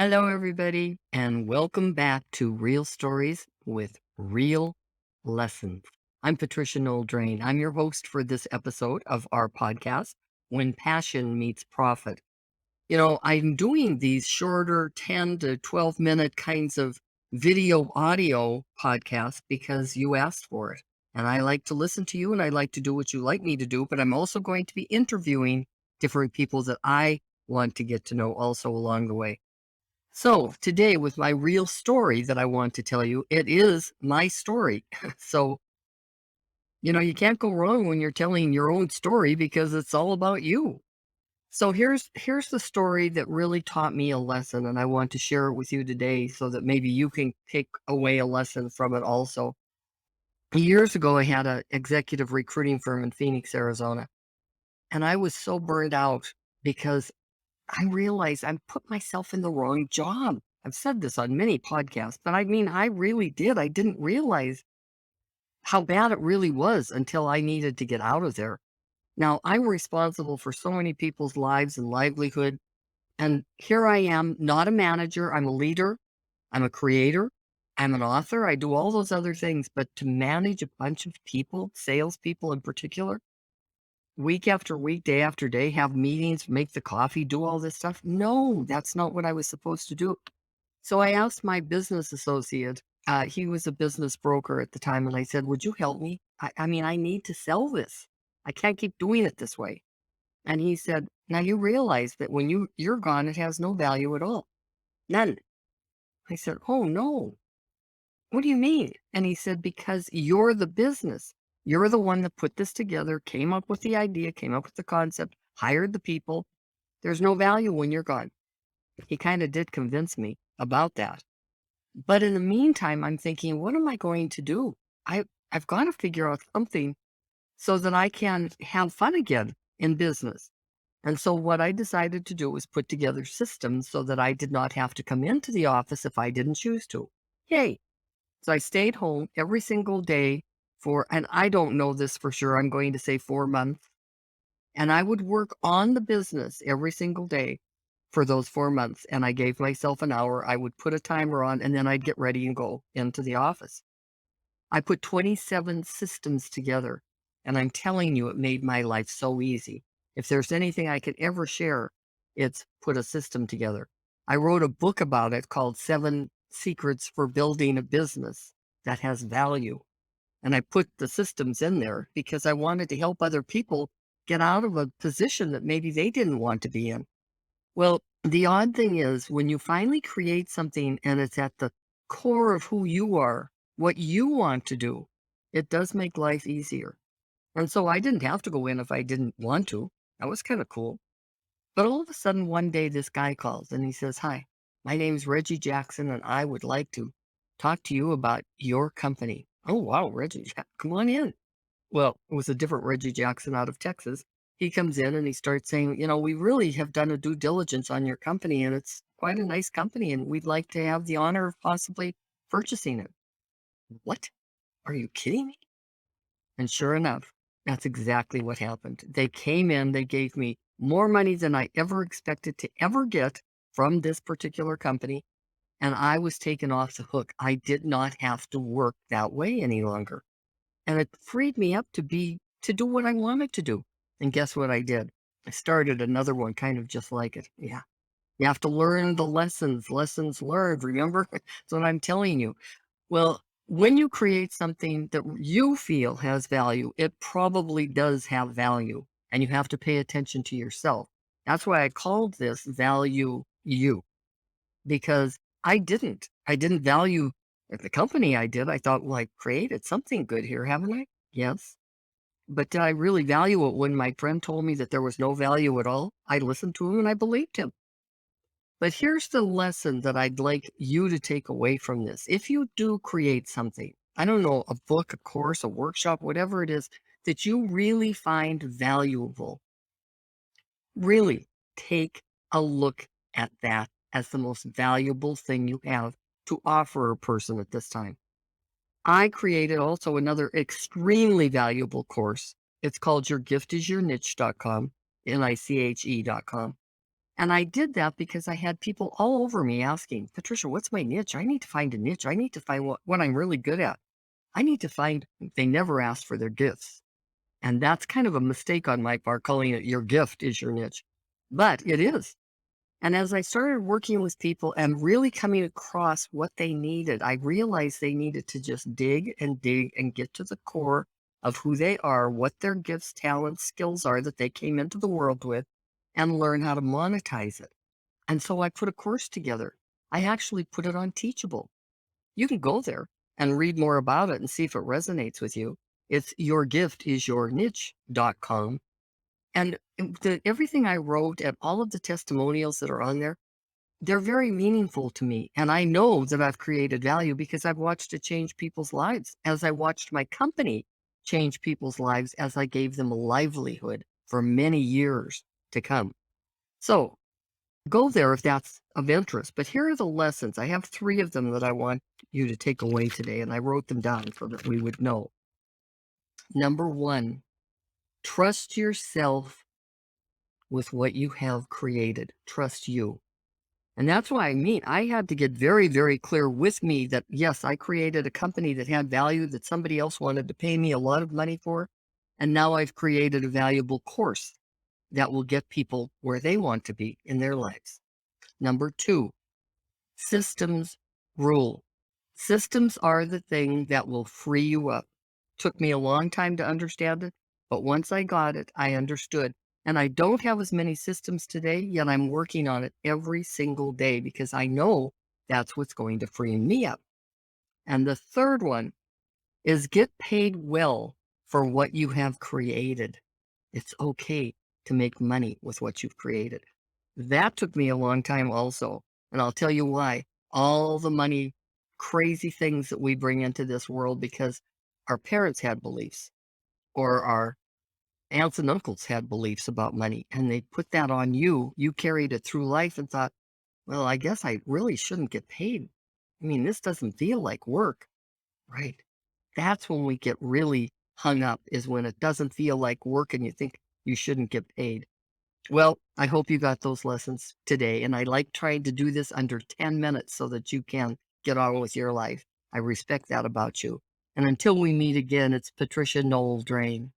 Hello, everybody, and welcome back to Real Stories with Real Lessons. I'm Patricia Drain. I'm your host for this episode of our podcast, When Passion Meets Profit. I'm doing these shorter 10 to 12-minute kinds of video audio podcasts because you asked for it. And I like to listen to you and I like to do what you like me to do, but I'm also going to be interviewing different people that I want to get to know also along the way. So today with my real story that I want to tell you, it is my story. So, you can't go wrong when you're telling your own story because it's all about you. So here's the story that really taught me a lesson, and I want to share it with you today so that maybe you can take away a lesson from it also. Years ago, I had an executive recruiting firm in Phoenix, Arizona, and I was so burned out because I realized I put myself in the wrong job. I've said this on many podcasts, but I mean, I really did. I didn't realize how bad it really was until I needed to get out of there. Now, I'm responsible for so many people's lives and livelihood. And here I am, not a manager. I'm a leader. I'm a creator. I'm an author. I do all those other things. But to manage a bunch of people, salespeople in particular, week after week, day after day, have meetings, make the coffee, do all this stuff. No, that's not what I was supposed to do. So I asked my business associate, he was a business broker at the time, and I said, would you help me? I mean, I need to sell this. I can't keep doing it this way. And he said, now you realize that when you're gone, it has no value at all. None. I said, oh no. What do you mean? And he said, because you're the business. You're the one that put this together, came up with the idea, came up with the concept, hired the people. There's no value when you're gone. He kind of did convince me about that. But in the meantime, I'm thinking, what am I going to do? I've got to figure out something so that I can have fun again in business. And so what I decided to do was put together systems so that I did not have to come into the office if I didn't choose to. Yay. So I stayed home every single day and I don't know this for sure, I'm going to say 4 months. And I would work on the business every single day for those 4 months. And I gave myself an hour. I would put a timer on and then I'd get ready and go into the office. I put 27 systems together. And I'm telling you, it made my life so easy. If there's anything I could ever share, it's put a system together. I wrote a book about it called 7 Secrets for Building a Business That Has Value. And I put the systems in there because I wanted to help other people get out of a position that maybe they didn't want to be in. Well, the odd thing is when you finally create something and it's at the core of who you are, what you want to do, it does make life easier. And so I didn't have to go in if I didn't want to. That was kind of cool. But all of a sudden, one day, this guy calls and he says, hi, my name's Reggie Jackson, and I would like to talk to you about your company. Oh, wow, Reggie, come on in. Well, it was a different Reggie Jackson out of Texas. He comes in and he starts saying, we really have done a due diligence on your company and it's quite a nice company and we'd like to have the honor of possibly purchasing it. What? Are you kidding me? And sure enough, that's exactly what happened. They came in, they gave me more money than I ever expected to ever get from this particular company. And I was taken off the hook. I did not have to work that way any longer. And it freed me up to do what I wanted to do. And guess what I did? I started another one kind of just like it. Yeah. You have to learn the lessons learned. Remember? That's what I'm telling you. Well, when you create something that you feel has value, it probably does have value. And you have to pay attention to yourself. That's why I called this Value You, because I didn't value the company I did. I thought, well, I created something good here, haven't I? Yes. But did I really value it when my friend told me that there was no value at all? I listened to him and I believed him. But here's the lesson that I'd like you to take away from this. If you do create something, I don't know, a book, a course, a workshop, whatever it is that you really find valuable, really take a look at that as the most valuable thing you have to offer a person at this time. I created also another extremely valuable course. It's called YourGiftIsYourNiche.com, NICHE.com. And I did that because I had people all over me asking, Patricia, what's my niche? I need to find a niche. I need to find what I'm really good at. I need to find, they never asked for their gifts. And that's kind of a mistake on my part, calling it your gift is your niche. But it is. And as I started working with people and really coming across what they needed, I realized they needed to just dig and get to the core of who they are, what their gifts, talents, skills are that they came into the world with, and learn how to monetize it. And so I put a course together. I actually put it on Teachable. You can go there and read more about it and see if it resonates with you. It's yourgiftisyourniche.com. And everything I wrote and all of the testimonials that are on there, they're very meaningful to me. And I know that I've created value because I've watched it change people's lives as I watched my company change people's lives as I gave them a livelihood for many years to come. So go there if that's of interest. But here are the lessons. I have 3 of them that I want you to take away today, and I wrote them down so that we would know. Number 1, trust yourself with what you have created. Trust you. And that's why I had to get very, very clear with me that, yes, I created a company that had value that somebody else wanted to pay me a lot of money for. And now I've created a valuable course that will get people where they want to be in their lives. Number 2, systems rule. Systems are the thing that will free you up. Took me a long time to understand it, but once I got it, I understood. And I don't have as many systems today, yet I'm working on it every single day because I know that's what's going to free me up. And the third one is get paid well for what you have created. It's okay to make money with what you've created. That took me a long time also. And I'll tell you why. All the money, crazy things that we bring into this world because our parents had beliefs or our aunts and uncles had beliefs about money and they put that on you. You carried it through life and thought, well, I guess I really shouldn't get paid. I mean, this doesn't feel like work, right? That's when we get really hung up is when it doesn't feel like work and you think you shouldn't get paid. Well, I hope you got those lessons today. And I like trying to do this under 10 minutes so that you can get on with your life. I respect that about you. And until we meet again, it's Patricia Noel Drain.